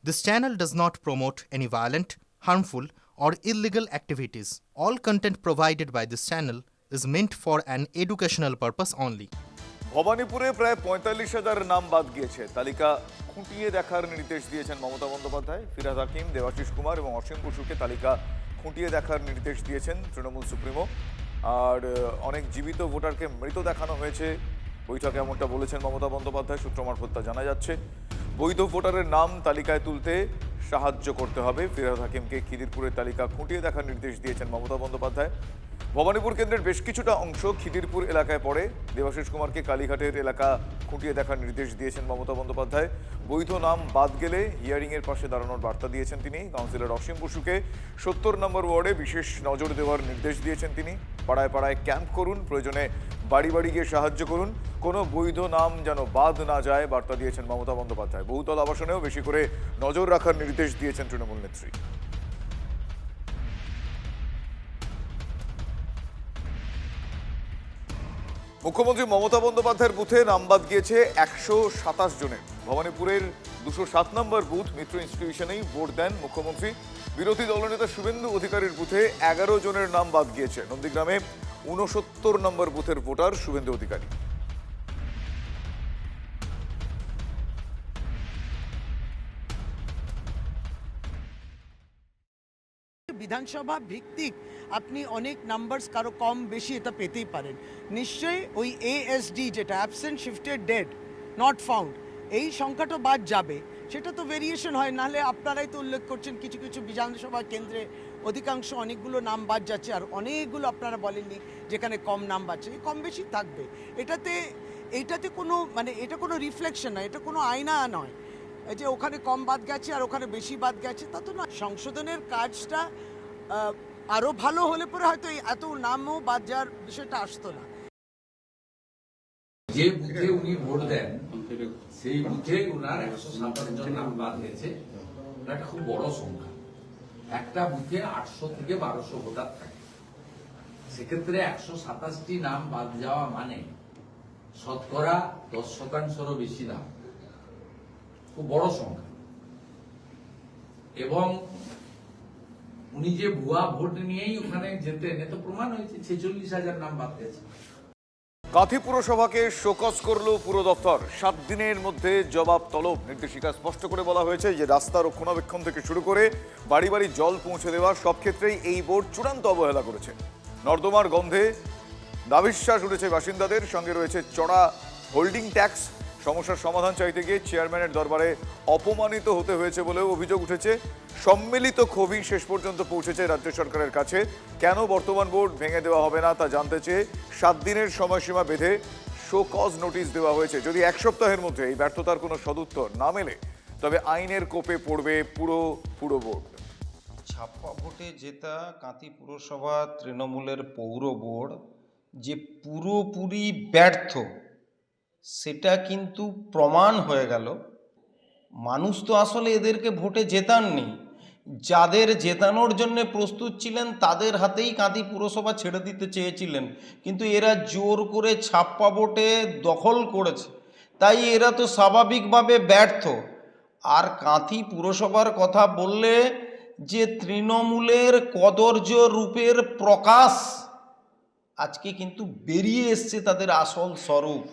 This channel does not promote any violent, harmful, or illegal activities. All content provided by this channel is meant for an educational purpose only. ভবানীপুরে প্রায় ৪৫,০০০ নাম বাদ গিয়েছে। তালিকা খুঁটিয়ে দেখার নির্দেশ দিয়েছেন মমতা বন্দ্যোপাধ্যায়। ফিরহাদ হাকিম, দেবাশিস কুমার এবং অসীম বসুকে তালিকা খুঁটিয়ে দেখার নির্দেশ দিয়েছেন তৃণমূল সুপ্রিমো। আর অনেক জীবিত ভোটারকে মৃত দেখানো হয়েছে বৈঠকে, এমনটা বলেছেন মমতা বন্দ্যোপাধ্যায়। সূত্র মারফত তা জানা যাচ্ছে। বৈধ ভোটারের নাম তালিকায় তুলতে সাহায্য করতে হবে। ফিরহাদ হাকিমকে খিদিরপুরের তালিকা খুঁটিয়ে দেখার নির্দেশ দিয়েছেন মমতা বন্দ্যোপাধ্যায়। ভবানীপুর কেন্দ্রের বেশ কিছুটা অংশ খিদিরপুর এলাকায় পড়ে। দেবাশিস কুমারকে কালীঘাটের এলাকা খুঁটিয়ে দেখার নির্দেশ দিয়েছেন মমতা বন্দ্যোপাধ্যায়। বৈধ নাম বাদ গেলে হিয়ারিংয়ের পাশে দাঁড়ানোর বার্তা দিয়েছেন তিনি। কাউন্সিলর অসীম বসুকে ৭০ নম্বর ওয়ার্ডে বিশেষ নজর দেওয়ার নির্দেশ দিয়েছেন তিনি। পাড়ায় পাড়ায় ক্যাম্প করুন, প্রয়োজনে বাড়ি বাড়ি গিয়ে সাহায্য করুন, কোনো বৈধ নাম যেন বাদ না যায় বার্তা দিয়েছেন মমতা বন্দ্যোপাধ্যায়। বহুতল আবাসনেও বেশি করে নজর রাখার নির্দেশ দিয়েছেন তৃণমূল নেত্রী। মুখ্যমন্ত্রী মমতা বন্দ্যোপাধ্যায়ের বুথে নাম বাদ গিয়েছে ১২৭ জনের। ভবানীপুরের ২০৭ নম্বর বুথ মিত্র ইনস্টিটিউশনেই ভোট দেন মুখ্যমন্ত্রী। বিরোধী দলনেতা শুভেন্দু অধিকারীর বুথে ১১ জনের নাম বাদ গিয়েছে। নন্দীগ্রামে ৬৯ নম্বর বুথের ভোটার শুভেন্দু অধিকারী। বিধানসভা ভিত্তিক আপনি অনেক নাম্বারস কারো কম বেশি এটা পেতেই পারেন। নিশ্চয়ই ওই ASD যেটা absent shifted dead not found, এই সংখ্যাটা বাদ যাবে। সেটা তো ভেরিয়েশন হয়, নাহলে আপনারাই তো উল্লেখ করছেন কিছু কিছু বিধানসভা কেন্দ্রে অধিকাংশ অনেকগুলো নাম বাদ যাচ্ছে, আর অনেকগুলো আপনারা বলেননি যেখানে কম নাম বাড়ছে। কম বেশি থাকবে, এইটাতে কোনো এটা কোনো রিফ্লেকশন নয়, এটা কোনো আয়না নয় যে ওখানে কম বাদ গেছে আর ওখানে বেশি বাদ গেছে, তা তো না। সংশোধনের কাজটা আরো ভালো হলে পরে হয়তো এত নামও বাদ যাওয়ার বিষয়টা আসতো না। যে বুথে উনি ভোট দেন সেই বুথে উনার ১২৭ জন নাম বাদ গেছে। একটা খুব বড় সংখ্যা। একটা বুথে ৮০০ থেকে ১২০০ ভোটার থাকে, সেক্ষেত্রে ১২৭টি নাম বাদ যাওয়া মানে শতকরা ১০%-রও বেশি নাম। খুব বড় সংখ্যা। এবং উনি যে ভুয়া ভোট নিয়েই ওখানে যেতেন, এত প্রমাণ হয়েছে। ৪৬,০০০ নাম বাদ গেছে। কাঁথি পুরসভাকে শোকজ করল পুর দপ্তর। ৭ দিনের মধ্যে জবাব তলব। নির্দেশিকা স্পষ্ট করে বলা হয়েছে যে রাস্তা রক্ষণাবেক্ষণ থেকে শুরু করে বাড়ি বাড়ি জল পৌঁছে দেওয়া সব ক্ষেত্রেই এই বোর্ড চূড়ান্ত অবহেলা করেছে। নর্দমার গন্ধে নাভিশ্বাস উঠেছে বাসিন্দাদের। সঙ্গে রয়েছে চড়া হোল্ডিং ট্যাক্স। সমস্যার সমাধান চাইতে গিয়ে চেয়ারম্যানের দরবারে অপমানিত হতে হয়েছে বলেও অভিযোগ উঠেছে। সম্মিলিত ক্ষোভই শেষ পর্যন্ত পৌঁছেছে রাজ্য সরকারের কাছে। কেন বর্তমান বোর্ড ভেঙে দেওয়া হবে না তা জানতে চেয়ে ৭ দিনের সময়সীমা বেঁধে শো কজ নোটিশ দেওয়া হয়েছে। যদি ১ সপ্তাহের মধ্যে এই ব্যর্থতার কোনো সদুত্তর না মেলে তবে আইনের কোপে পড়বে পুরো বোর্ড। ছাপ্পা ভোটে জেতা কাঁথি পুরসভা তৃণমূলের পৌর বোর্ড যে পুরোপুরি ব্যর্থ সেটা কিন্তু প্রমাণ হয়ে গেল। মানুষ তো আসলে এদেরকে ভোটে জেতাননি, যাদের জেতানোর জন্য প্রস্তুত ছিলেন তাদের হাতেই কাঁথি পুরসভা ছেড়ে দিতে চেয়েছিলেন, কিন্তু এরা জোর করে ছাপ্পা ভোটে দখল করেছে, তাই এরা তো স্বাভাবিকভাবে ব্যর্থ। আর কাঁথি পুরসভার কথা বললে যে তৃণমূলের কদর্য রূপের প্রকাশ আজকে কিন্তু বেরিয়ে এসছে তাদের আসল স্বরূপ।